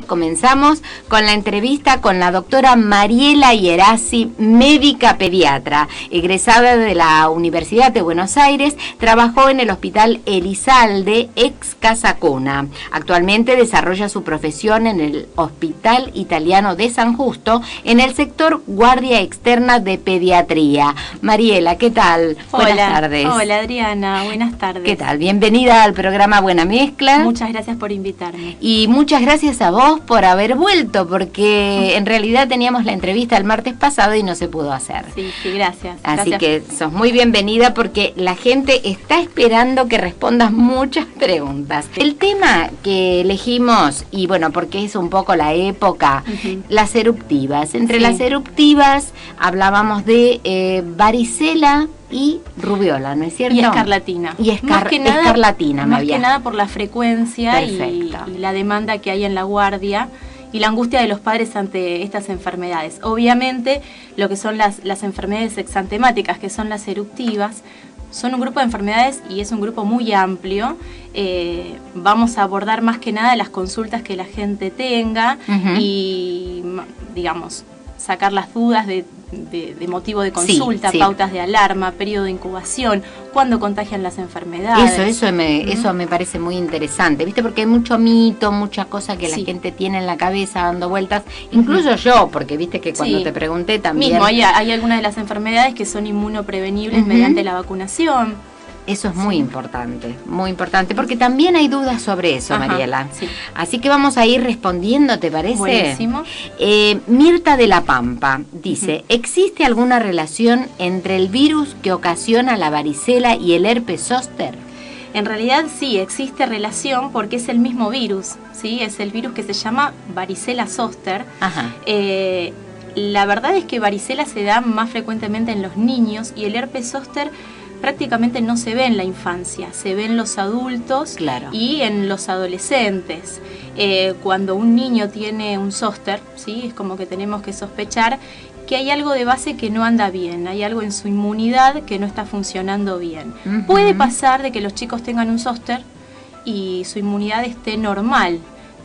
comenzamos con la entrevista con la doctora Mariela Ierasi, médica pediatra, egresada de la Universidad de Buenos Aires, trabajó en el Hospital Elizalde, ex Casa Cuna. Actualmente desarrolla su profesión en el Hospital Italiano de San Justo, en el sector guardia externa de pediatría. Mariela, ¿qué tal? Hola, buenas tardes. Hola Adriana, buenas tardes. ¿Qué tal? Bienvenida al programa Buena Mezcla. Muchas gracias por invitarme. Y muchas gracias a vos por haber vuelto, porque en realidad teníamos la entrevista el martes pasado y no se pudo hacer. Sí, gracias. Así gracias. que sos muy bienvenida porque la gente está esperando que respondas muchas preguntas. El tema que elegimos, y bueno, porque es un poco la época, las eruptivas. Entre las eruptivas hablábamos de varicela y rubiola, ¿no es cierto? Y escarlatina. Y escarlatina, más que nada por la frecuencia y la demanda que hay en la guardia y la angustia de los padres ante estas enfermedades. Obviamente, lo que son las enfermedades exantemáticas, que son las eruptivas, son un grupo de enfermedades y es un grupo muy amplio. Vamos a abordar más que nada las consultas que la gente tenga y, digamos, sacar las dudas de motivo de consulta, pautas de alarma, periodo de incubación, cuándo contagian las enfermedades. Eso me parece muy interesante, ¿viste? Porque hay mucho mito, muchas cosas que la gente tiene en la cabeza dando vueltas, incluso yo, porque viste que cuando te pregunté también... Mismo, hay algunas de las enfermedades que son inmunoprevenibles mediante la vacunación. Eso es muy importante, porque también hay dudas sobre eso, Mariela. Así que vamos a ir respondiendo, ¿te parece? Buenísimo. Mirta de la Pampa dice, ¿existe alguna relación entre el virus que ocasiona la varicela y el herpes zóster? En realidad sí, existe relación porque es el mismo virus, ¿sí? Es el virus que se llama varicela zóster. La verdad es que varicela se da más frecuentemente en los niños y el herpes zóster prácticamente no se ve en la infancia, se ve en los adultos y en los adolescentes. Cuando un niño tiene un zóster, ¿sí? Es como que tenemos que sospechar que hay algo de base que no anda bien, hay algo en su inmunidad que no está funcionando bien. Puede pasar de que los chicos tengan un zóster y su inmunidad esté normal,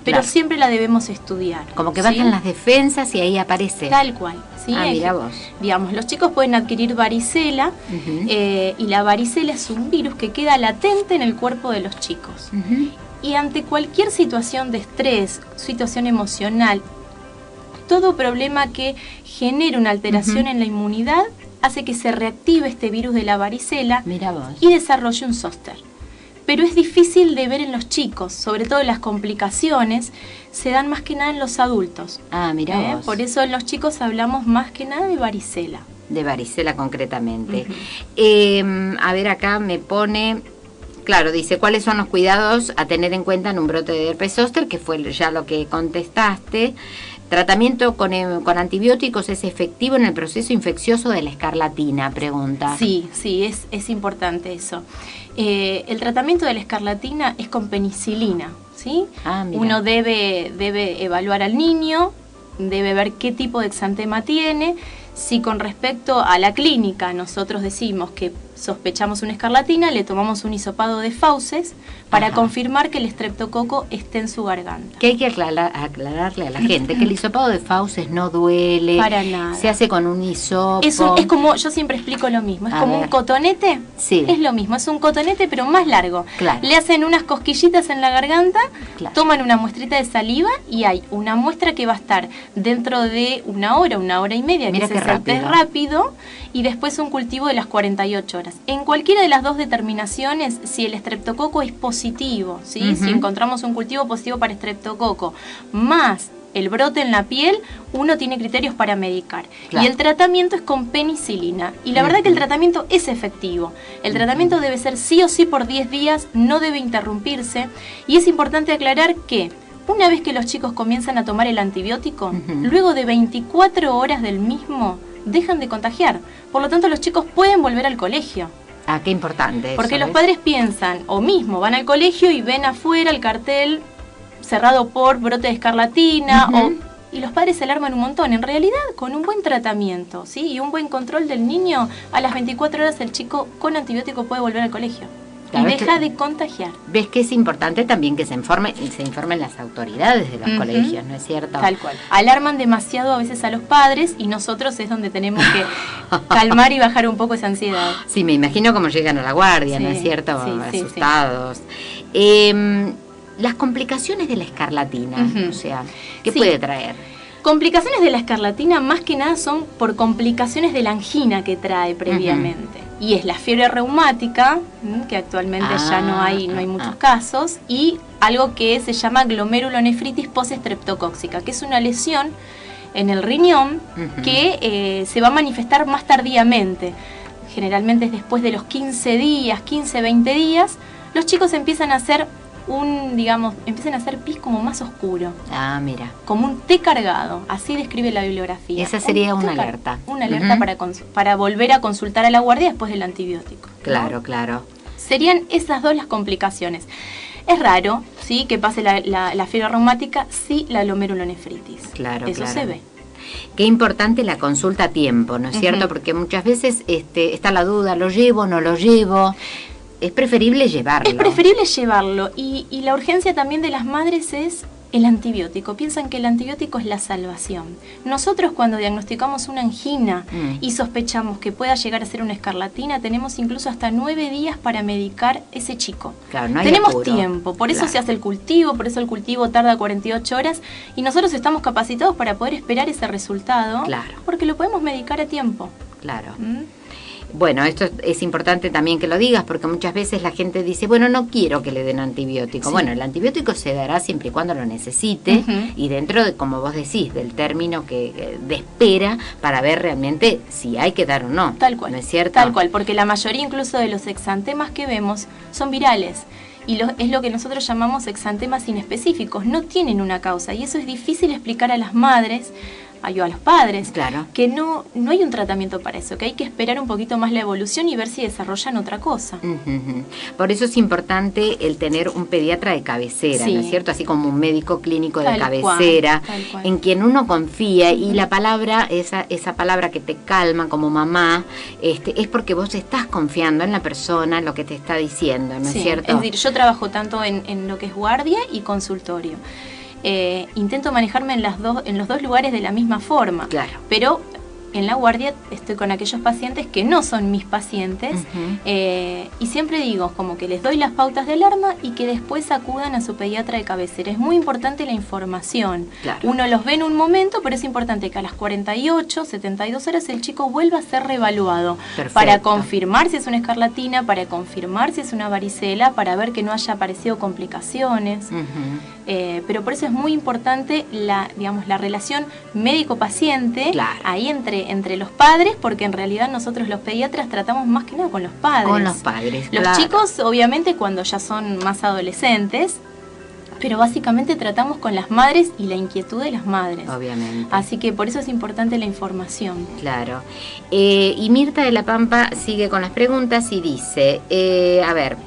pero siempre la debemos estudiar. Como que bajan las defensas y ahí aparece. Tal cual. ¿Sí? Mira vos. Digamos, los chicos pueden adquirir varicela y la varicela es un virus que queda latente en el cuerpo de los chicos. Y ante cualquier situación de estrés, situación emocional, todo problema que genere una alteración en la inmunidad hace que se reactive este virus de la varicela y desarrolle un zóster. Pero es difícil de ver en los chicos, sobre todo las complicaciones se dan más que nada en los adultos. Mira vos. Por eso en los chicos hablamos más que nada de varicela. De varicela concretamente. A ver, acá me pone... Claro, dice, ¿cuáles son los cuidados a tener en cuenta en un brote de herpes zóster? Que fue ya lo que contestaste. ¿Tratamiento con antibióticos es efectivo en el proceso infeccioso de la escarlatina? Pregunta. Sí, es importante eso. El tratamiento de la escarlatina es con penicilina, ¿sí? Uno debe evaluar al niño, debe ver qué tipo de exantema tiene. Si con respecto a la clínica nosotros decimos que sospechamos una escarlatina, le tomamos un hisopado de fauces para confirmar que el estreptococo esté en su garganta. Que hay que aclararle a la gente que el hisopado de fauces no duele. Para nada. Se hace con un hisopo. Es como, yo siempre explico lo mismo, es como un cotonete. Es lo mismo, es un cotonete pero más largo. Le hacen unas cosquillitas en la garganta, toman una muestrita de saliva y hay una muestra que va a estar dentro de una hora y media, que se siente rápido, y después un cultivo de las 48 horas. En cualquiera de las dos determinaciones, si el estreptococo es positivo, ¿sí? Si encontramos un cultivo positivo para estreptococo, más el brote en la piel, uno tiene criterios para medicar. Y el tratamiento es con penicilina. Y la verdad que el tratamiento es efectivo. El tratamiento debe ser sí o sí por 10 días, no debe interrumpirse. Y es importante aclarar que una vez que los chicos comienzan a tomar el antibiótico, luego de 24 horas del mismo, dejan de contagiar. Por lo tanto, los chicos pueden volver al colegio. Qué importante eso. Porque los padres piensan, o mismo van al colegio y ven afuera el cartel cerrado por brote de escarlatina, y los padres se alarman un montón. En realidad, con un buen tratamiento, ¿sí? Y un buen control del niño, a las 24 horas el chico con antibiótico puede volver al colegio. Claro, y deja de contagiar. Ves que es importante también que se informen las autoridades de los colegios, ¿no es cierto? Tal cual. Alarman demasiado a veces a los padres y nosotros es donde tenemos que calmar y bajar un poco esa ansiedad. Sí, me imagino cómo llegan a la guardia, ¿no es cierto? Asustados. Las complicaciones de la escarlatina, o sea, ¿qué puede traer? Complicaciones de la escarlatina más que nada son por complicaciones de la angina que trae previamente. Y es la fiebre reumática, que actualmente ya no hay muchos casos, y algo que se llama glomerulonefritis postestreptocóxica, que es una lesión en el riñón que se va a manifestar más tardíamente. Generalmente es después de los 15 días, 20 días, los chicos empiezan a hacer pis como más oscuro. Ah, mira. Como un té cargado, así describe la bibliografía. Esa sería una alerta. Una alerta para volver a consultar a la guardia después del antibiótico. Claro, claro. Serían esas dos las complicaciones. Es raro, ¿sí?, que pase la fiebre reumática, sí, la glomerulonefritis. Claro, Eso se ve. Qué importante la consulta a tiempo, ¿no es cierto? Porque muchas veces está la duda, ¿lo llevo, no lo llevo? Es preferible llevarlo. Es preferible llevarlo. Y la urgencia también de las madres es el antibiótico. Piensan que el antibiótico es la salvación. Nosotros cuando diagnosticamos una angina y sospechamos que pueda llegar a ser una escarlatina, tenemos incluso hasta 9 días para medicar ese chico. Claro, no hay tenemos apuro. tiempo, por eso se hace el cultivo, por eso el cultivo tarda 48 horas y nosotros estamos capacitados para poder esperar ese resultado, porque lo podemos medicar a tiempo. Claro. Bueno, esto es importante también que lo digas, porque muchas veces la gente dice, bueno, no quiero que le den antibiótico. Sí. Bueno, el antibiótico se dará siempre y cuando lo necesite, y dentro de, como vos decís, del término de espera para ver realmente si hay que dar o no. Tal cual. ¿No es cierto? Tal cual, porque la mayoría incluso de los exantemas que vemos son virales. Y es lo que nosotros llamamos exantemas inespecíficos, no tienen una causa. Y eso es difícil explicar a las madres, a los padres, que no hay un tratamiento para eso, que hay que esperar un poquito más la evolución y ver si desarrollan otra cosa. Por eso es importante el tener un pediatra de cabecera, ¿no es cierto? Así como un médico clínico de cabecera, en quien uno confía, y la palabra, esa palabra que te calma como mamá, es porque vos estás confiando en la persona, en lo que te está diciendo, ¿no es cierto? Es decir, yo trabajo tanto en lo que es guardia y consultorio. Intento manejarme en los dos lugares de la misma forma, pero en la guardia estoy con aquellos pacientes que no son mis pacientes, y siempre digo como que les doy las pautas de alarma y que después acudan a su pediatra de cabecera. Es muy importante la información. Uno los ve en un momento, pero es importante que a las 48, 72 horas el chico vuelva a ser reevaluado para confirmar si es una escarlatina, para confirmar si es una varicela, para ver que no haya aparecido complicaciones. Pero por eso es muy importante la relación médico-paciente ahí entre los padres, porque en realidad nosotros los pediatras tratamos más que nada con los padres. Con los padres, Los chicos, obviamente, cuando ya son más adolescentes, pero básicamente tratamos con las madres y la inquietud de las madres. Obviamente. Así que por eso es importante la información. Claro. Y Mirta de la Pampa sigue con las preguntas y dice, a ver,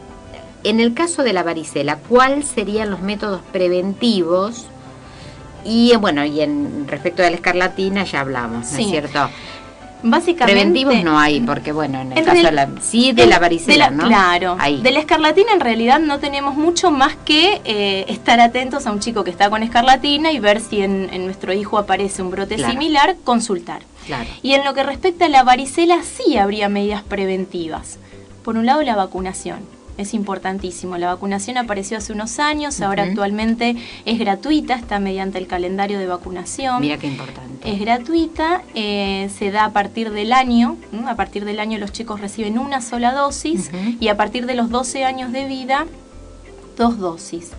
en el caso de la varicela, ¿cuáles serían los métodos preventivos? Y bueno, y en respecto de la escarlatina ya hablamos, ¿no es cierto? Básicamente, preventivos no hay, porque bueno, en el caso de la varicela, ¿no? Claro, ahí. De la escarlatina en realidad no tenemos mucho más que estar atentos a un chico que está con escarlatina y ver si en nuestro hijo aparece un brote similar, consultar. Y en lo que respecta a la varicela sí habría medidas preventivas. Por un lado, la vacunación. Es importantísimo. La vacunación apareció hace unos años, ahora actualmente es gratuita, está mediante el calendario de vacunación. Mira qué importante. Es gratuita, se da a partir del año. A partir del año los chicos reciben una sola dosis y a partir de los 12 años de vida, 2 dosis.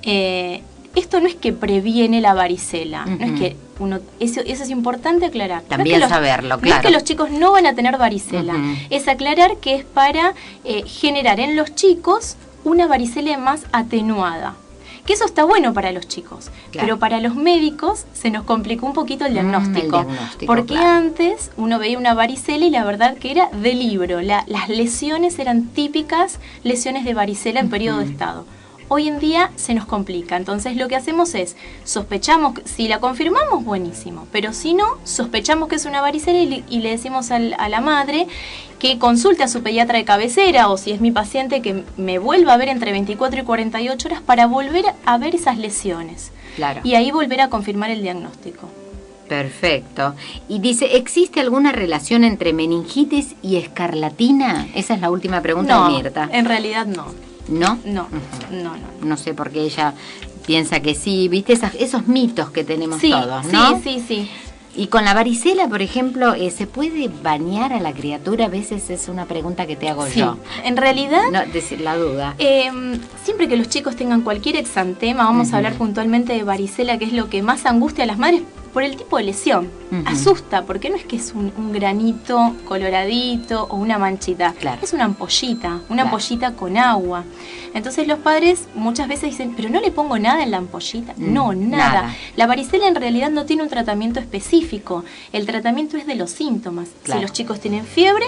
Esto no es que previene la varicela, no es que eso es importante aclarar. También saberlo, No es que los chicos no van a tener varicela, es aclarar que es para generar en los chicos una varicela más atenuada. Que eso está bueno para los chicos, pero para los médicos se nos complicó un poquito el diagnóstico. Porque antes uno veía una varicela y la verdad que era de libro. Las lesiones eran típicas lesiones de varicela en periodo de estado. hoy en día se nos complica. Entonces lo que hacemos es, sospechamos, si la confirmamos, buenísimo, pero si no, sospechamos que es una varicela y le decimos a la madre que consulte a su pediatra de cabecera, o si es mi paciente, que me vuelva a ver entre 24 y 48 horas para volver a ver esas lesiones. Claro. Y ahí volver a confirmar el diagnóstico. Perfecto. Y dice, ¿existe alguna relación entre meningitis y escarlatina? Esa es la última pregunta de Mirta. En realidad no. ¿No? No, no. No sé por qué ella piensa que sí, ¿viste? Esos mitos que tenemos todos, ¿no? Sí. Y con la varicela, por ejemplo, ¿se puede bañar a la criatura? A veces es una pregunta que te hago yo. En realidad... No, decir la duda. Siempre que los chicos tengan cualquier exantema, vamos a hablar puntualmente de varicela, que es lo que más angustia a las madres por el tipo de lesión. Asusta, porque no es que es un granito coloradito o una manchita. Claro. Es una ampollita, ampollita con agua. Entonces los padres muchas veces dicen, ¿pero no le pongo nada en la ampollita? No, nada. La varicela en realidad no tiene un tratamiento específico. El tratamiento es de los síntomas. Claro. Si los chicos tienen fiebre,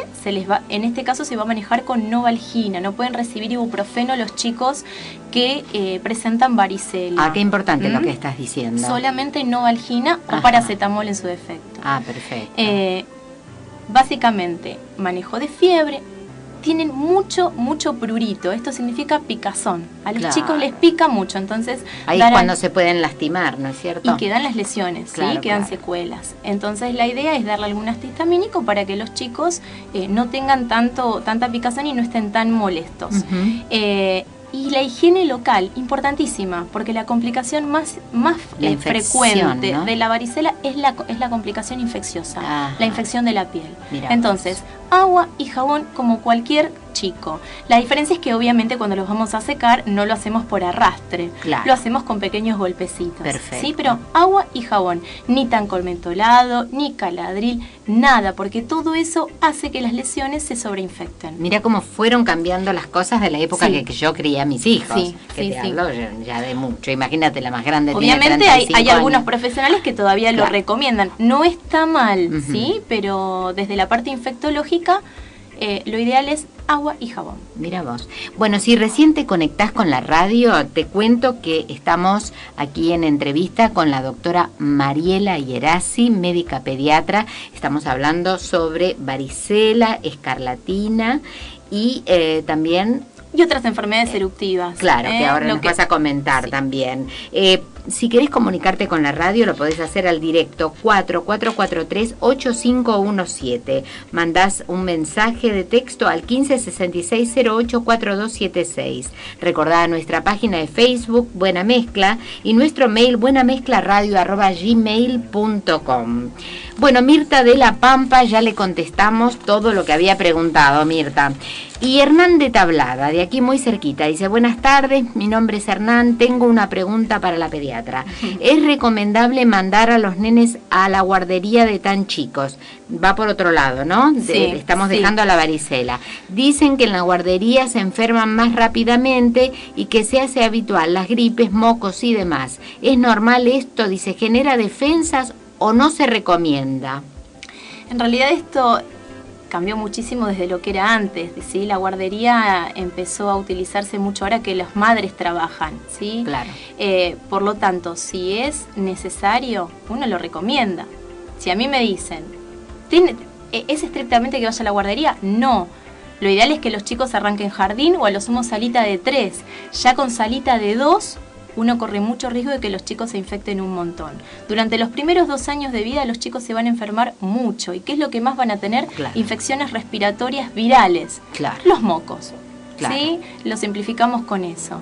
en este caso se va a manejar con Novalgina. No pueden recibir ibuprofeno los chicos que presentan varicela. Ah, qué importante lo que estás diciendo. Solamente Novalgina o paracetamol en su defecto. Ah, perfecto. Básicamente, manejo de fiebre. Tienen mucho prurito. Esto significa picazón. A los chicos les pica mucho, entonces... Ahí es cuando se pueden lastimar, ¿no es cierto? Y quedan las lesiones, quedan secuelas. Entonces la idea es darle algún antihistamínico para que los chicos no tengan tanta picazón y no estén tan molestos. Y la higiene local, importantísima, porque la complicación más frecuente, ¿no?, de la varicela es la complicación infecciosa. Ajá. La infección de la piel. Mirá. Entonces, agua y jabón como cualquier chico. La diferencia es que obviamente cuando los vamos a secar no lo hacemos por arrastre, lo hacemos con pequeños golpecitos. Perfecto. ¿Sí? Pero agua y jabón, ni tancol mentolado, ni caladril, nada, porque todo eso hace que las lesiones se sobreinfecten. Mira cómo fueron cambiando las cosas de la época que yo crié a mis hijos. Te hablo ya de mucho. Imagínate, la más grande. Obviamente hay algunos profesionales que todavía lo recomiendan. No está mal, ¿sí? Pero desde la parte infectológica, lo ideal es agua y jabón. Mira vos. Bueno, si recién te conectás con la radio, te cuento que estamos aquí en entrevista con la doctora Mariela Ierasi, médica pediatra. Estamos hablando sobre varicela, escarlatina y también... Y otras enfermedades eruptivas. Claro, que ahora nos vas a comentar también. Si querés comunicarte con la radio, lo podés hacer al directo 4443-8517. Mandás un mensaje de texto al 1566084276. Recordá nuestra página de Facebook, Buena Mezcla, y nuestro mail, buenamezcla@gmail.com. Bueno, Mirta de La Pampa, ya le contestamos todo lo que había preguntado, Mirta. Y Hernán de Tablada, de aquí muy cerquita, dice: buenas tardes, mi nombre es Hernán, tengo una pregunta para la pediatra. ¿Es recomendable mandar a los nenes a la guardería de tan chicos? Va por otro lado, ¿no? Estamos dejando a la varicela. Dicen que en la guardería se enferman más rápidamente y que se hace habitual las gripes, mocos y demás. ¿Es normal esto? Dice, ¿genera defensas o no se recomienda? En realidad esto cambió muchísimo desde lo que era antes, ¿sí? La guardería empezó a utilizarse mucho ahora que las madres trabajan, ¿sí? Claro. Por lo tanto, si es necesario, uno lo recomienda. Si a mí me dicen, ¿es estrictamente que vaya a la guardería? No. Lo ideal es que los chicos arranquen jardín o a lo sumo salita de 3. Ya con salita de 2, uno corre mucho riesgo de que los chicos se infecten un montón. Durante los primeros 2 años de vida los chicos se van a enfermar mucho. ¿Y qué es lo que más van a tener? Claro. Infecciones respiratorias virales. Claro. Los mocos. Claro. ¿Sí? Lo simplificamos con eso.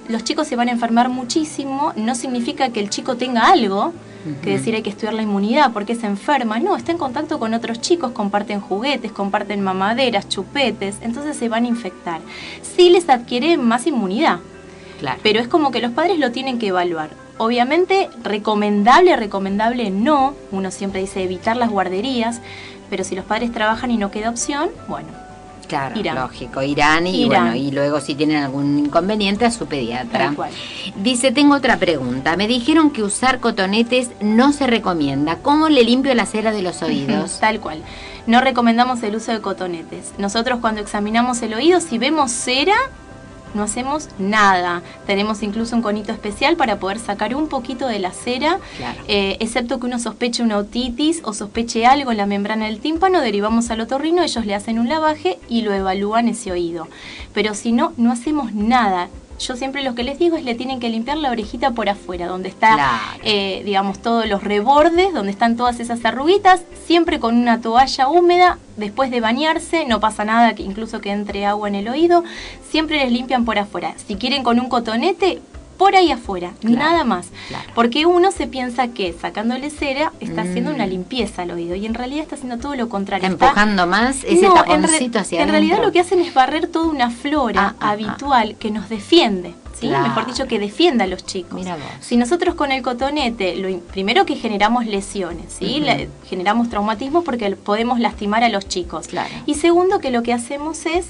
Los chicos se van a enfermar muchísimo. No significa que el chico tenga algo, que decir hay que estudiar la inmunidad porque se enferma. No, está en contacto con otros chicos, comparten juguetes, comparten mamaderas, chupetes, entonces se van a infectar. Sí les adquiere más inmunidad. Claro. Pero es como que los padres lo tienen que evaluar. Obviamente, recomendable no. Uno siempre dice evitar las guarderías, pero si los padres trabajan y no queda opción, bueno, claro, lógico, irán. Bueno, y luego si tienen algún inconveniente a su pediatra. Tal cual. Dice, tengo otra pregunta. Me dijeron que usar cotonetes no se recomienda. ¿Cómo le limpio la cera de los oídos? Tal cual. No recomendamos el uso de cotonetes. Nosotros cuando examinamos el oído, si vemos cera, no hacemos nada. Tenemos incluso un conito especial para poder sacar un poquito de la cera, claro. Excepto que uno sospeche una otitis o sospeche algo en la membrana del tímpano, derivamos al otorrino, ellos le hacen un lavaje y lo evalúan ese oído. Pero si no, no hacemos nada. Yo siempre lo que les digo es le tienen que limpiar la orejita por afuera, donde está, claro. Digamos, todos los rebordes, donde están todas esas arruguitas, siempre con una toalla húmeda, después de bañarse, no pasa nada, que incluso que entre agua en el oído, siempre les limpian por afuera. Si quieren con un cotonete, por ahí afuera, claro, nada más. Claro. Porque uno se piensa que sacándole cera está haciendo una limpieza al oído y en realidad está haciendo todo lo contrario. Empujando más ese taponcito hacia adentro. En realidad lo que hacen es barrer toda una flora habitual que nos defiende. ¿Sí? Claro. Mejor dicho, que defienda a los chicos. Mira vos. Si nosotros con el cotonete, primero que generamos lesiones, ¿sí? Generamos traumatismos porque podemos lastimar a los chicos. Claro. Y segundo, que lo que hacemos es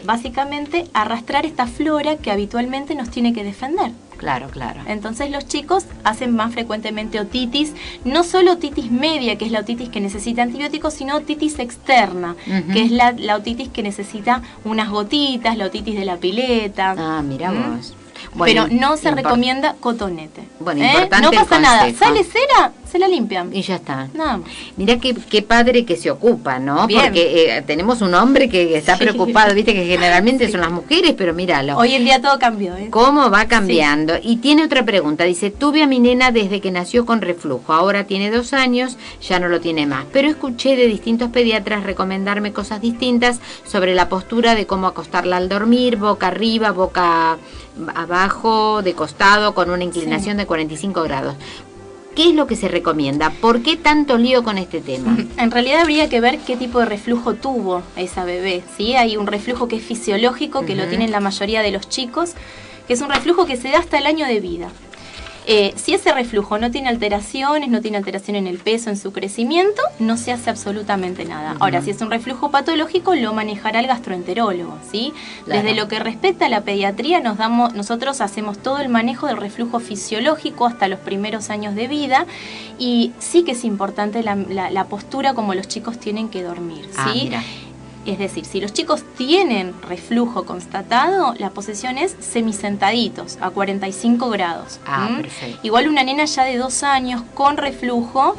básicamente arrastrar esta flora que habitualmente nos tiene que defender. Claro, claro. Entonces los chicos hacen más frecuentemente otitis, no solo otitis media, que es la otitis que necesita antibióticos, sino otitis externa, que es la otitis que necesita unas gotitas, la otitis de la pileta. Ah, mira vos. Bueno, pero no se recomienda cotonete. Bueno, importante. No pasa nada. Sale cera, se la limpian. Y ya está. Nada más. Mirá qué padre que se ocupa, ¿no? Bien. Porque tenemos un hombre que está preocupado, viste que generalmente son las mujeres, pero míralo. Hoy en día todo cambió, ¿eh? ¿Cómo va cambiando? Y tiene otra pregunta. Dice, tuve a mi nena desde que nació con reflujo. Ahora tiene 2 años, ya no lo tiene más. Pero escuché de distintos pediatras recomendarme cosas distintas sobre la postura de cómo acostarla al dormir, boca arriba, boca abajo, de costado, con una inclinación de 45 grados. ¿Qué es lo que se recomienda? ¿Por qué tanto lío con este tema? En realidad habría que ver qué tipo de reflujo tuvo esa bebé, ¿sí? Hay un reflujo que es fisiológico, que lo tienen la mayoría de los chicos, que es un reflujo que se da hasta el año de vida. Si ese reflujo no tiene alteraciones, no tiene alteración en el peso, en su crecimiento, no se hace absolutamente nada. Ahora, si es un reflujo patológico, lo manejará el gastroenterólogo, ¿sí? Claro. Desde lo que respecta a la pediatría, nosotros hacemos todo el manejo del reflujo fisiológico hasta los primeros años de vida y sí que es importante la postura como los chicos tienen que dormir, ¿sí? Mira. Es decir, si los chicos tienen reflujo constatado, la posición es semisentaditos, a 45 grados. Perfecto. Igual una nena ya de 2 años con reflujo,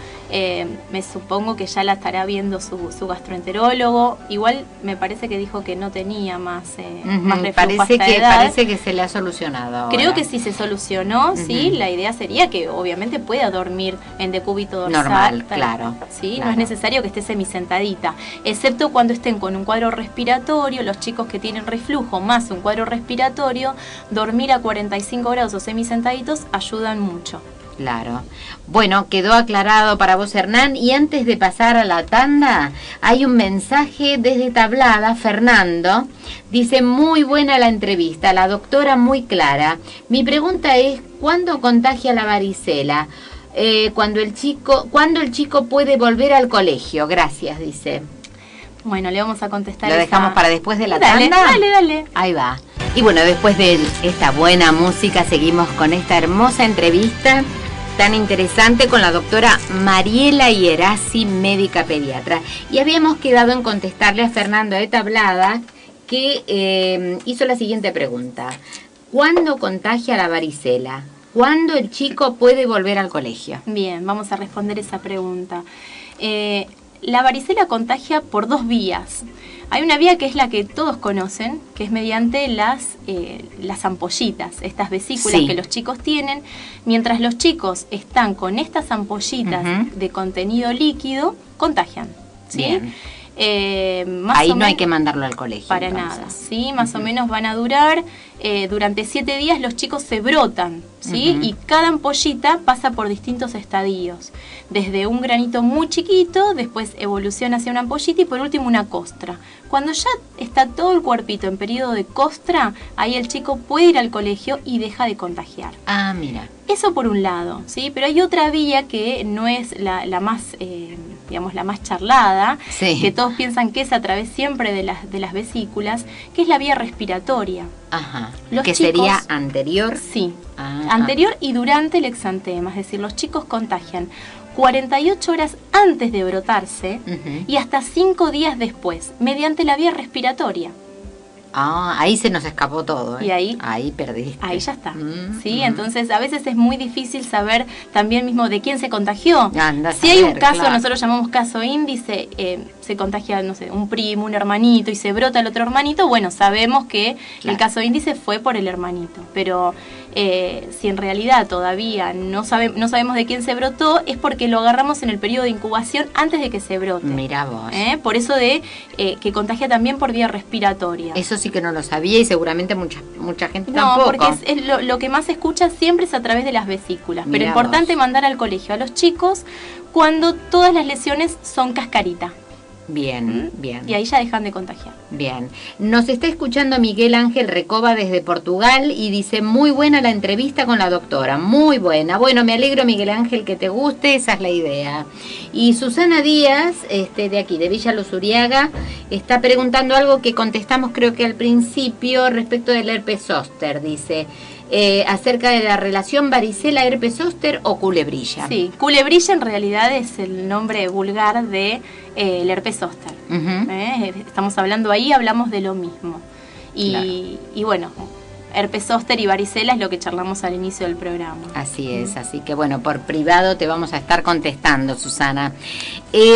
me supongo que ya la estará viendo su gastroenterólogo. Igual me parece que dijo que no tenía más reflujo hasta edad. Parece que se le ha solucionado ahora. Creo que sí se solucionó, sí. La idea sería que obviamente pueda dormir en decúbito dorsal. Normal, claro. ¿Sí? Claro. No es necesario que esté semisentadita, excepto cuando estén con un cuadro respiratorio. Los chicos que tienen reflujo más un cuadro respiratorio, dormir a 45 grados o semisentaditos ayudan mucho. Claro. Bueno, quedó aclarado para vos, Hernán. Y antes de pasar a la tanda, hay un mensaje desde Tablada. Fernando dice, muy buena la entrevista, la doctora muy clara. Mi pregunta es, ¿cuándo contagia la varicela? ¿Cuándo el chico puede volver al colegio? Gracias, dice. Bueno, le vamos a contestar. ¿Lo dejamos para después de la tanda? Dale. Ahí va. Y bueno, después de esta buena música, seguimos con esta hermosa entrevista tan interesante con la doctora Mariela Hierasi, médica pediatra. Y habíamos quedado en contestarle a Fernando de Tablada, que hizo la siguiente pregunta. ¿Cuándo contagia la varicela? ¿Cuándo el chico puede volver al colegio? Bien, vamos a responder esa pregunta. La varicela contagia por 2 vías. Hay una vía que es la que todos conocen, que es mediante las ampollitas, estas vesículas que los chicos tienen. Mientras los chicos están con estas ampollitas de contenido líquido, contagian, ¿sí? Bien. Ahí no hay que mandarlo al colegio. Para nada, ¿sí? Más o menos van a durar, durante 7 días los chicos se brotan, ¿sí? Y cada ampollita pasa por distintos estadios. Desde un granito muy chiquito, después evoluciona hacia una ampollita y por último una costra. Cuando ya está todo el cuerpito en periodo de costra, ahí el chico puede ir al colegio y deja de contagiar. Ah, mira. Eso por un lado, ¿sí? Pero hay otra vía que no es la más, digamos, la más charlada, que todos piensan que es a través siempre de las vesículas, que es la vía respiratoria. Ajá. ¿Que sería anterior? Sí, anterior y durante el exantema, es decir, los chicos contagian 48 horas antes de brotarse y hasta 5 días después, mediante la vía respiratoria. Ah, ahí se nos escapó todo, ¿eh? Y ahí perdiste. Ahí ya está. ¿Sí? Entonces, a veces es muy difícil saber también mismo de quién se contagió. Si hay un caso, nosotros llamamos caso índice, se contagia, no sé, un primo, un hermanito, y se brota el otro hermanito, bueno, sabemos que el caso índice fue por el hermanito. Pero si en realidad todavía no sabemos de quién se brotó, es porque lo agarramos en el periodo de incubación antes de que se brote. Mirá vos. Por eso de que contagia también por vía respiratoria. Eso sí que no lo sabía y seguramente mucha gente tampoco. No, porque es lo que más se escucha siempre es a través de las vesículas. Pero es importante mandar al colegio a los chicos cuando todas las lesiones son cascarita. Bien, bien. Y ahí ya dejan de contagiar. Bien. Nos está escuchando Miguel Ángel Recoba desde Portugal y dice, muy buena la entrevista con la doctora, muy buena. Bueno, me alegro, Miguel Ángel, que te guste, esa es la idea. Y Susana Díaz, de aquí, de Villa Luzuriaga, está preguntando algo que contestamos creo que al principio respecto del herpes zóster, dice... acerca de la relación varicela, herpes zóster o culebrilla. Sí, culebrilla en realidad es el nombre vulgar de el herpes zóster. Estamos hablando ahí, hablamos de lo mismo. Y bueno, herpes zóster y varicela es lo que charlamos al inicio del programa. Así es, así que bueno, por privado te vamos a estar contestando, Susana.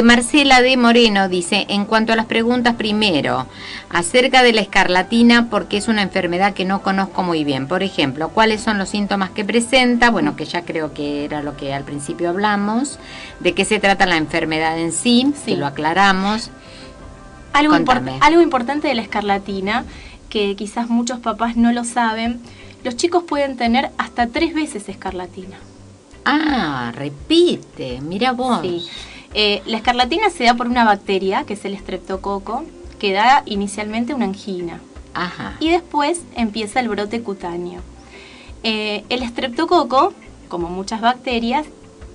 Marcela de Moreno dice, en cuanto a las preguntas, primero, acerca de la escarlatina, porque es una enfermedad que no conozco muy bien. Por ejemplo, ¿cuáles son los síntomas que presenta? Bueno, que ya creo que era lo que al principio hablamos. ¿De qué se trata la enfermedad en sí? Que lo aclaramos. Algo importante de la escarlatina, que quizás muchos papás no lo saben, los chicos pueden tener hasta 3 veces escarlatina. Ah, repite, mira vos. Sí. La escarlatina se da por una bacteria, que es el estreptococo, que da inicialmente una angina. Ajá. Y después empieza el brote cutáneo. El estreptococo, como muchas bacterias,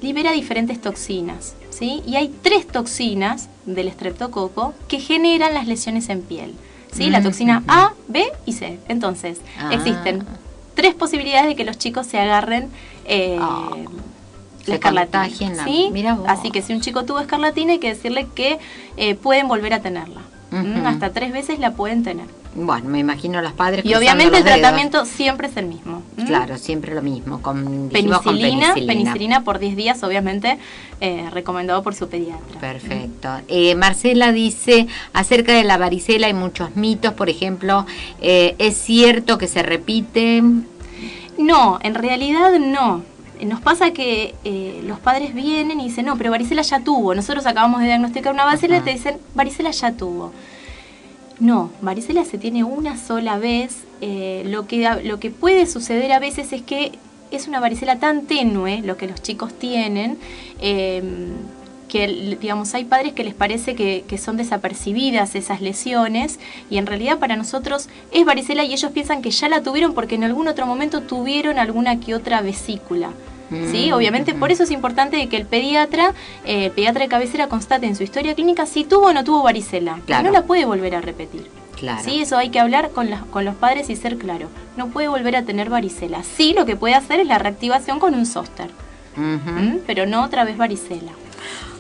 libera diferentes toxinas, ¿sí? Y hay 3 toxinas del estreptococo que generan las lesiones en piel. ¿Sí? La toxina A, B y C. Entonces, existen 3 posibilidades de que los chicos se agarren la escarlatina. ¿Sí? Mira vos. Así que si un chico tuvo escarlatina hay que decirle que pueden volver a tenerla. Hasta 3 veces la pueden tener. Bueno, me imagino a los padres. Y obviamente el tratamiento siempre es el mismo. Claro, siempre lo mismo. Con penicilina por 10 días, obviamente, recomendado por su pediatra. Perfecto. Marcela dice, acerca de la varicela hay muchos mitos, por ejemplo, ¿es cierto que se repite? No, en realidad no. Nos pasa que los padres vienen y dicen, no, pero varicela ya tuvo. Nosotros acabamos de diagnosticar una varicela y te dicen, varicela ya tuvo. No, varicela se tiene una sola vez. Lo que puede suceder a veces es que es una varicela tan tenue, lo que los chicos tienen, que digamos hay padres que les parece que son desapercibidas esas lesiones y en realidad para nosotros es varicela y ellos piensan que ya la tuvieron porque en algún otro momento tuvieron alguna que otra vesícula. ¿Sí? Obviamente por eso es importante que el pediatra de cabecera constate en su historia clínica si tuvo o no tuvo varicela. Claro. No la puede volver a repetir. Claro. ¿Sí? Eso hay que hablar con los padres y ser claro. No puede volver a tener varicela. Sí, lo que puede hacer es la reactivación con un zóster. Pero no otra vez varicela.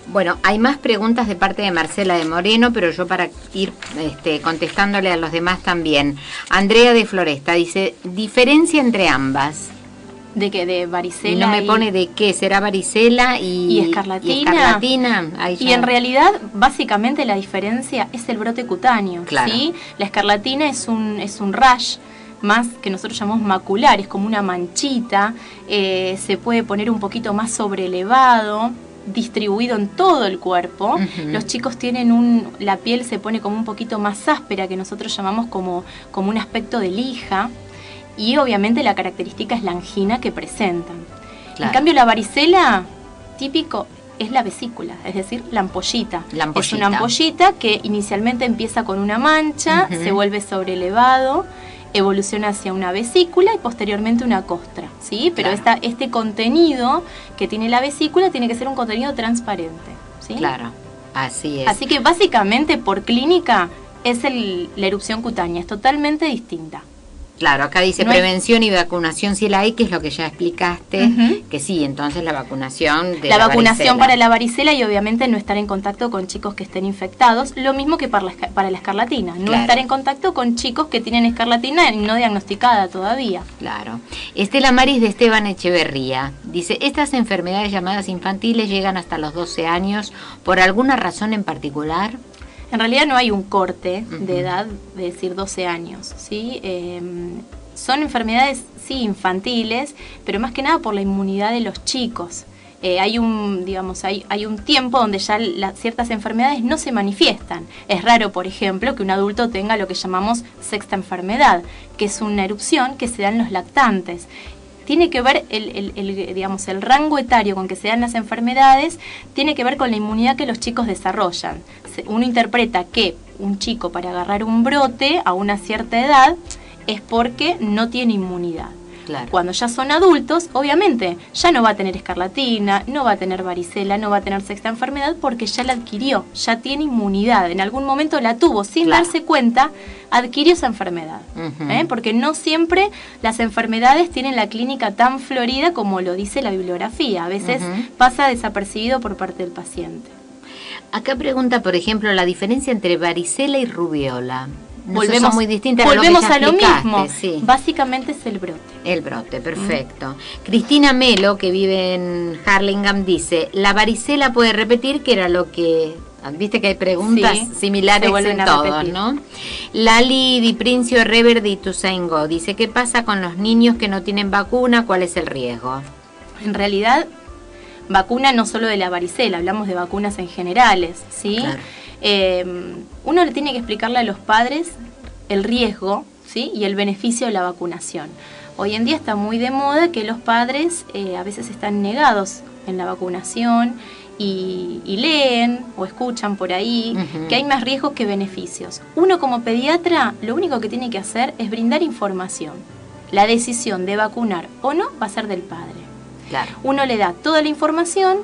Bueno, hay más preguntas de parte de Marcela de Moreno, pero yo para ir contestándole a los demás también. Andrea de Floresta dice, diferencia entre ambas. ¿De qué? ¿De varicela? Y no me pone de qué, será varicela y escarlatina. Y en realidad, básicamente la diferencia es el brote cutáneo. Claro. ¿Sí? La escarlatina es un rash más que nosotros llamamos macular, es como una manchita, se puede poner un poquito más sobrelevado, distribuido en todo el cuerpo. Los chicos tienen la piel se pone como un poquito más áspera, que nosotros llamamos como un aspecto de lija. Y obviamente la característica es la angina que presentan. Claro. En cambio la varicela, típico, es la vesícula, es decir, la ampollita. Es una ampollita que inicialmente empieza con una mancha, se vuelve sobrelevado, evoluciona hacia una vesícula y posteriormente una costra, ¿sí? Pero claro, este contenido que tiene la vesícula tiene que ser un contenido transparente, ¿sí? Claro, así es. Así que básicamente por clínica es la erupción cutánea, es totalmente distinta. Claro, acá dice no prevención y vacunación si la hay, que es lo que ya explicaste, que sí, entonces la vacunación de la vacunación para la varicela y obviamente no estar en contacto con chicos que estén infectados, lo mismo que para la escarlatina, no estar en contacto con chicos que tienen escarlatina y no diagnosticada todavía. Claro. Estela Maris de Esteban Echeverría dice, estas enfermedades llamadas infantiles llegan hasta los 12 años, ¿por alguna razón en particular? En realidad no hay un corte de edad de decir 12 años, ¿sí? Son enfermedades, sí, infantiles, pero más que nada por la inmunidad de los chicos. Hay un tiempo donde ya ciertas enfermedades no se manifiestan. Es raro, por ejemplo, que un adulto tenga lo que llamamos sexta enfermedad, que es una erupción que se da en los lactantes. Tiene que ver el rango etario con que se dan las enfermedades, tiene que ver con la inmunidad que los chicos desarrollan. Uno interpreta que un chico para agarrar un brote a una cierta edad es porque no tiene inmunidad. Claro. Cuando ya son adultos, obviamente, ya no va a tener escarlatina, no va a tener varicela, no va a tener sexta enfermedad porque ya la adquirió, ya tiene inmunidad. En algún momento la tuvo, sin darse cuenta, adquirió esa enfermedad. Porque no siempre las enfermedades tienen la clínica tan florida como lo dice la bibliografía. A veces pasa desapercibido por parte del paciente. Acá pregunta, por ejemplo, la diferencia entre varicela y rubiola. Volvemos muy distintas a lo mismo. Sí. Básicamente es el brote. El brote, perfecto. Cristina Melo, que vive en Harlingham, dice, la varicela puede repetir, que era lo que... Viste que hay preguntas similares en todos, ¿no? Lali Di Princio Rever de Ituzaingó dice, ¿qué pasa con los niños que no tienen vacuna? ¿Cuál es el riesgo? En realidad, vacuna no solo de la varicela, hablamos de vacunas en generales, ¿sí? Claro. Uno le tiene que explicarle a los padres el riesgo, ¿sí? Y el beneficio de la vacunación. Hoy en día está muy de moda que los padres a veces están negados en la vacunación y leen o escuchan por ahí que hay más riesgos que beneficios. Uno como pediatra lo único que tiene que hacer es brindar información. La decisión de vacunar o no va a ser del padre. Claro. Uno le da toda la información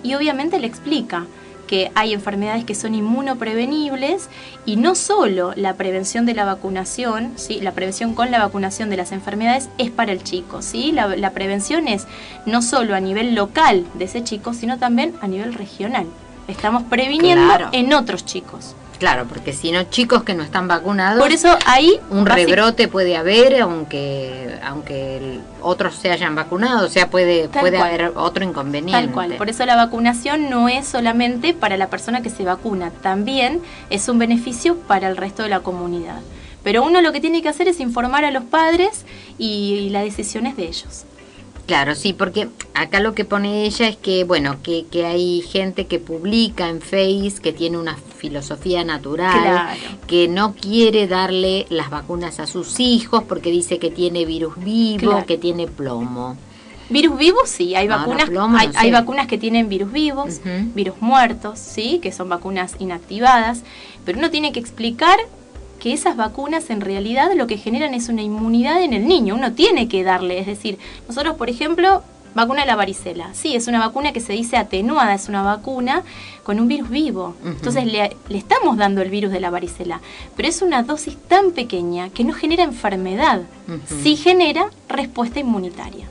y obviamente le explica que hay enfermedades que son inmunoprevenibles y no solo la prevención de la vacunación, ¿sí? La prevención con la vacunación de las enfermedades es para el chico, ¿sí? La prevención es no solo a nivel local de ese chico, sino también a nivel regional. Estamos previniendo en otros chicos. Claro, porque si no, chicos que no están vacunados, por eso ahí un rebrote puede haber, aunque otros se hayan vacunado, o sea, puede haber otro inconveniente. Tal cual, por eso la vacunación no es solamente para la persona que se vacuna, también es un beneficio para el resto de la comunidad. Pero uno lo que tiene que hacer es informar a los padres y la decisión es de ellos. Claro, sí, porque acá lo que pone ella es que, bueno, que hay gente que publica en Face, que tiene una filosofía natural, que no quiere darle las vacunas a sus hijos porque dice que tiene virus vivo, que tiene plomo. Virus vivos, sí, hay vacunas, hay vacunas que tienen virus vivos, virus muertos, sí, que son vacunas inactivadas, pero uno tiene que explicar que esas vacunas en realidad lo que generan es una inmunidad en el niño. Uno tiene que darle, es decir, nosotros, por ejemplo, vacuna de la varicela. Sí, es una vacuna que se dice atenuada, es una vacuna con un virus vivo. Entonces le estamos dando el virus de la varicela, pero es una dosis tan pequeña que no genera enfermedad, sí genera respuesta inmunitaria.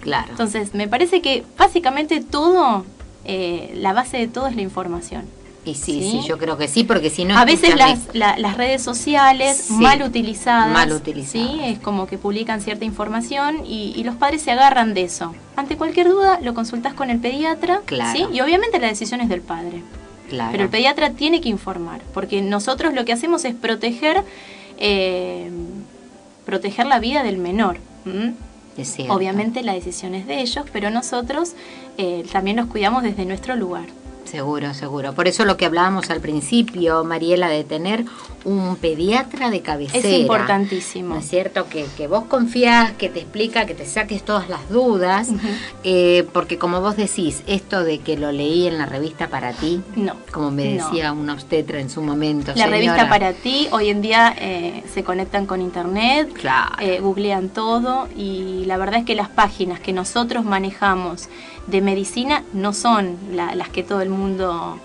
Claro. Entonces, me parece que básicamente todo, la base de todo es la información. Y sí, yo creo que sí, porque si no... A veces las redes sociales mal utilizadas, ¿sí? Es como que publican cierta información y los padres se agarran de eso. Ante cualquier duda lo consultas con el pediatra, ¿sí? Y obviamente la decisión es del padre. Claro. Pero el pediatra tiene que informar, porque nosotros lo que hacemos es proteger la vida del menor. Obviamente la decisión es de ellos, pero nosotros también los cuidamos desde nuestro lugar. Seguro, seguro. Por eso lo que hablábamos al principio, Mariela, de tener un pediatra de cabecera. Es importantísimo. ¿No es cierto? Que vos confías, que te explica, que te saques todas las dudas. Porque como vos decís, esto de que lo leí en la revista Para Ti, como me decía una obstetra en su momento. La revista Para Ti, hoy en día se conectan con internet, googlean todo y la verdad es que las páginas que nosotros manejamos de medicina no son las que todo el mundo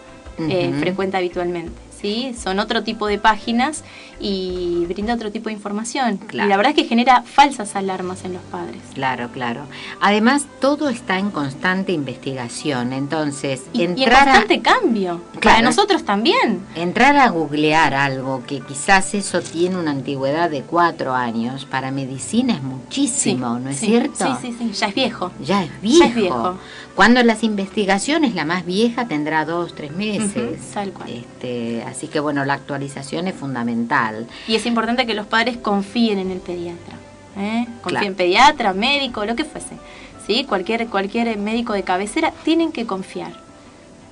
frecuenta habitualmente. ¿sí? Son otro tipo de páginas y brinda otro tipo de información. Claro. Y la verdad es que genera falsas alarmas en los padres. Claro, claro. Además, todo está en constante investigación, entonces... Y en constante cambio, claro, para nosotros también. Entrar a googlear algo que quizás eso tiene una antigüedad de 4 años, para medicina es muchísimo, ¿no es cierto? Sí, ya es viejo. Ya es viejo. Cuando las investigaciones, la más vieja tendrá 2, 3 meses. Tal cual. Así que bueno, la actualización es fundamental. Y es importante que los padres confíen en el pediatra. Confíen en pediatra, médico, lo que fuese. ¿Sí? Cualquier médico de cabecera, tienen que confiar.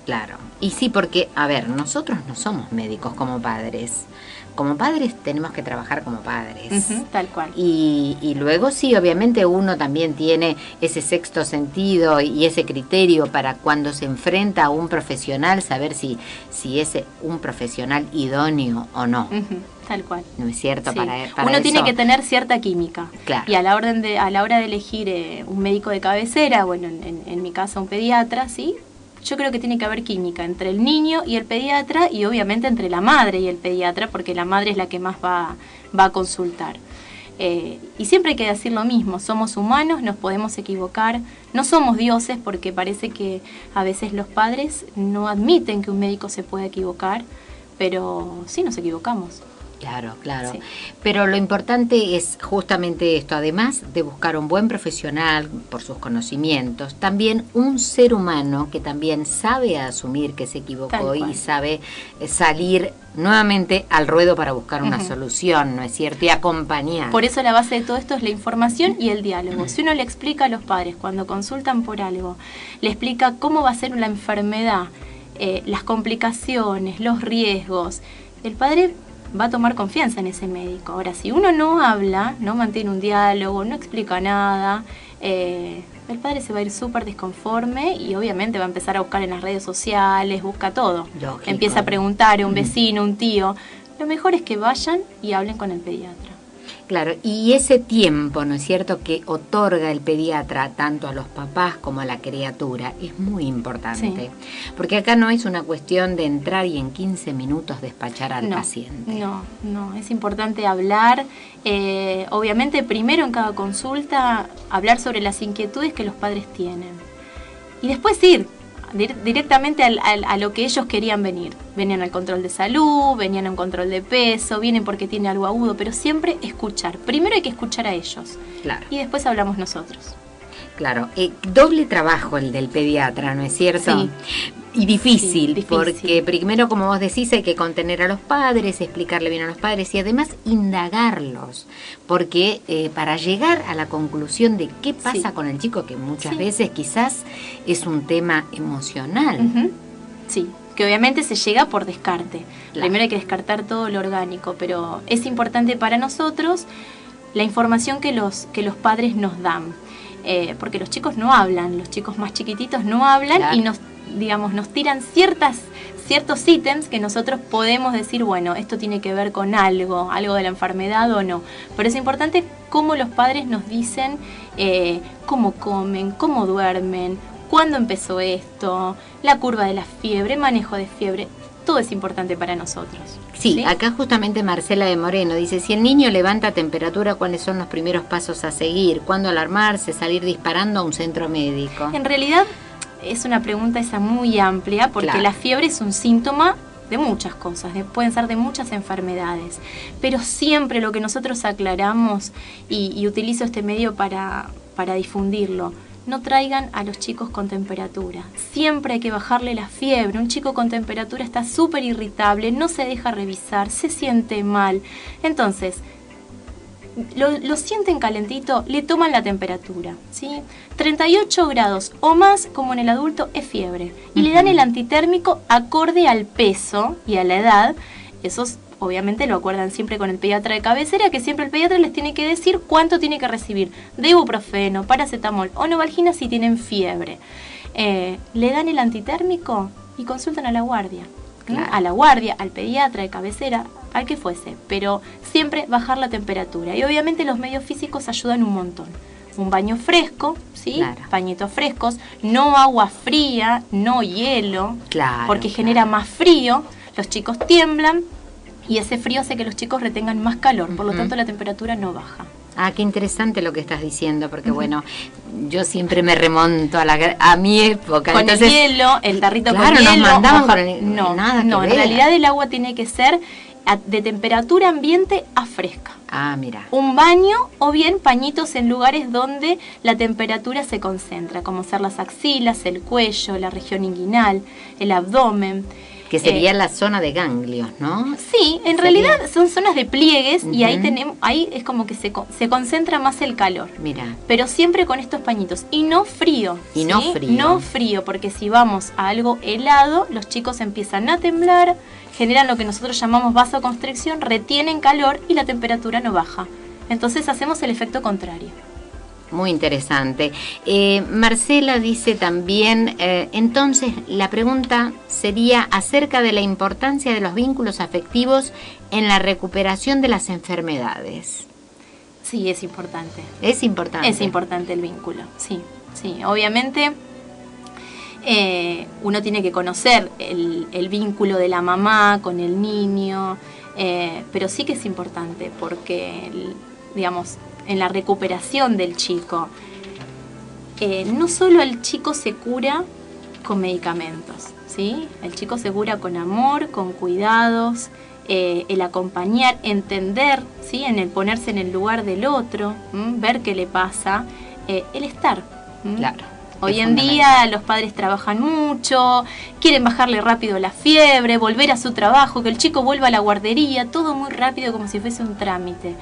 Claro. Y sí, porque, a ver, nosotros no somos médicos como padres. Como padres tenemos que trabajar como padres. Tal cual. Y luego sí, obviamente uno también tiene ese sexto sentido y ese criterio para cuando se enfrenta a un profesional, saber si es un profesional idóneo o no. Tal cual. ¿No es cierto? Sí. Para uno eso tiene que tener cierta química. Claro. Y a la hora de elegir un médico de cabecera, bueno, en mi caso un pediatra, ¿sí? Yo creo que tiene que haber química entre el niño y el pediatra y obviamente entre la madre y el pediatra, porque la madre es la que más va a consultar. Y siempre hay que decir lo mismo, somos humanos, nos podemos equivocar, no somos dioses, porque parece que a veces los padres no admiten que un médico se pueda equivocar, pero sí nos equivocamos. Claro, claro. Sí. Pero lo importante es justamente esto, además de buscar un buen profesional por sus conocimientos, también un ser humano que también sabe asumir que se equivocó y sabe salir nuevamente al ruedo para buscar una solución, ¿no es cierto? Y acompañar. Por eso la base de todo esto es la información y el diálogo. Si uno le explica a los padres cuando consultan por algo, le explica cómo va a ser la enfermedad, las complicaciones, los riesgos, el padre va a tomar confianza en ese médico. Ahora, si uno no habla, no mantiene un diálogo, no explica nada, el padre se va a ir súper desconforme y obviamente va a empezar a buscar en las redes sociales, busca todo. Lógico. Empieza a preguntar a un vecino, un tío. Lo mejor es que vayan y hablen con el pediatra. Claro, y ese tiempo, ¿no es cierto?, que otorga el pediatra tanto a los papás como a la criatura es muy importante. Sí. Porque acá no es una cuestión de entrar y en 15 minutos despachar al paciente. No, es importante hablar. Obviamente, primero en cada consulta, hablar sobre las inquietudes que los padres tienen. Y después ir directamente a lo que ellos querían venir. Venían al control de salud, venían a un control de peso, vienen porque tiene algo agudo, pero siempre escuchar. Primero hay que escuchar a ellos. Claro. Y después hablamos nosotros. Claro, doble trabajo el del pediatra, ¿no es cierto? Sí. Y difícil, porque primero, como vos decís, hay que contener a los padres, explicarle bien a los padres y además indagarlos, porque para llegar a la conclusión de qué pasa con el chico, que muchas veces quizás es un tema emocional. Sí, que obviamente se llega por descarte. Claro. Primero hay que descartar todo lo orgánico, pero es importante para nosotros la información que los padres nos dan. Porque los chicos no hablan, los chicos más chiquititos no hablan. Claro. Y nos tiran ciertos ítems que nosotros podemos decir, bueno, esto tiene que ver con algo de la enfermedad o no. Pero es importante cómo los padres nos dicen cómo comen, cómo duermen, cuándo empezó esto, la curva de la fiebre, manejo de fiebre. Todo es importante para nosotros. Sí, acá justamente Marcela de Moreno dice, si el niño levanta temperatura, ¿cuáles son los primeros pasos a seguir? ¿Cuándo alarmarse, salir disparando a un centro médico? En realidad es una pregunta esa muy amplia, porque la fiebre es un síntoma de muchas cosas, pueden ser de muchas enfermedades, pero siempre lo que nosotros aclaramos, y utilizo este medio para difundirlo, no traigan a los chicos con temperatura. Siempre hay que bajarle la fiebre. Un chico con temperatura está súper irritable, no se deja revisar, se siente mal. Entonces, lo sienten calentito, le toman la temperatura, ¿sí? 38 grados o más, como en el adulto, es fiebre. Y le dan el antitérmico acorde al peso y a la edad. Esos obviamente lo acuerdan siempre con el pediatra de cabecera, que siempre el pediatra les tiene que decir cuánto tiene que recibir de ibuprofeno, paracetamol o novalgina si tienen fiebre. Le dan el antitérmico y consultan a la guardia. Claro. A la guardia, al pediatra de cabecera, al que fuese, pero siempre bajar la temperatura. Y obviamente los medios físicos ayudan un montón. Un baño fresco, ¿sí? Claro. Pañitos frescos, no agua fría, no hielo, porque genera más frío. los chicos tiemblan y ese frío hace que los chicos retengan más calor, por lo tanto la temperatura no baja. Ah, qué interesante lo que estás diciendo, porque bueno, yo siempre me remonto a mi época. Con entonces, el hielo, el tarrito con hielo. Nos mandaban con nada que ver. En realidad el agua tiene que ser de temperatura ambiente a fresca. Ah, mira. Un baño o bien pañitos en lugares donde la temperatura se concentra, como ser las axilas, el cuello, la región inguinal, el abdomen. Que sería la zona de ganglios, ¿no? Sí, en realidad son zonas de pliegues y ahí es como que se concentra más el calor. Mira. Pero siempre con estos pañitos. Y no frío. Y ¿sí? No frío, porque si vamos a algo helado, los chicos empiezan a temblar, generan lo que nosotros llamamos vasoconstricción, retienen calor y la temperatura no baja. Entonces hacemos el efecto contrario. Muy interesante. Marcela dice también, entonces la pregunta sería acerca de la importancia de los vínculos afectivos en la recuperación de las enfermedades. Sí, es importante. Es importante. Es importante el vínculo, sí. Obviamente uno tiene que conocer el vínculo de la mamá con el niño, pero sí que es importante porque, digamos, en la recuperación del chico, no solo el chico se cura con medicamentos, ¿sí? El chico se cura con amor, con cuidados, el acompañar, entender, ¿sí? En el ponerse en el lugar del otro, ver qué le pasa, el estar. Claro. Hoy en día los padres trabajan mucho, quieren bajarle rápido la fiebre, volver a su trabajo, que el chico vuelva a la guardería, todo muy rápido como si fuese un trámite.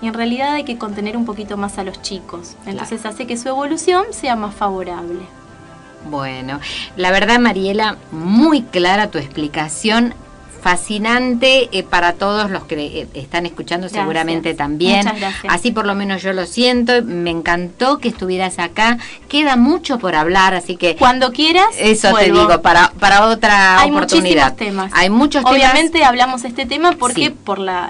Y en realidad hay que contener un poquito más a los chicos. Entonces hace que su evolución sea más favorable. Bueno, la verdad, Mariela, muy clara tu explicación. Fascinante para todos los que están escuchando. Gracias. Seguramente también. Muchas gracias. Así por lo menos yo lo siento. Me encantó que estuvieras acá. Queda mucho por hablar, así que cuando quieras. Eso vuelvo. Te digo, para otra oportunidad. Muchísimos temas. Hay muchos temas. Obviamente hablamos este tema porque por la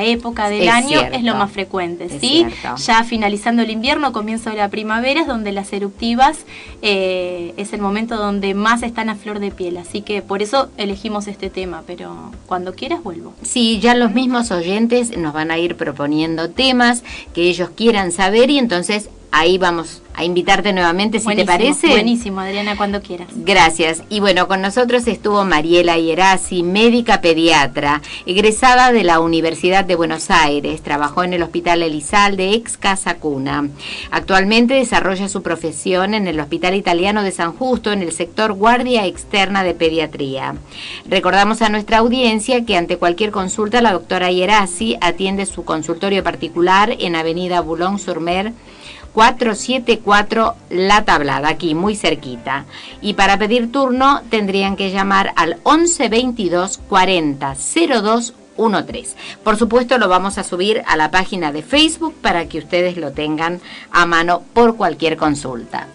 época del año es lo más frecuente, ¿sí? Ya finalizando el invierno, comienzo de la primavera, es donde las eruptivas es el momento donde más están a flor de piel. Así que por eso elegimos este tema, pero cuando quieras vuelvo. Sí, ya los mismos oyentes nos van a ir proponiendo temas que ellos quieran saber y entonces ahí vamos a invitarte nuevamente, si buenísimo, te parece. Buenísimo, Adriana, cuando quieras. Gracias. Y bueno, con nosotros estuvo Mariela Hierasi, médica pediatra, egresada de la Universidad de Buenos Aires, trabajó en el Hospital Elizalde, ex Casa Cuna. Actualmente desarrolla su profesión en el Hospital Italiano de San Justo, en el sector guardia externa de pediatría. Recordamos a nuestra audiencia que ante cualquier consulta la doctora Hierasi atiende su consultorio particular en Avenida Boulogne-sur-Mer, 474 La Tablada, aquí muy cerquita. Y para pedir turno tendrían que llamar al 11 22 40 02 13. Por supuesto lo vamos a subir a la página de Facebook para que ustedes lo tengan a mano por cualquier consulta.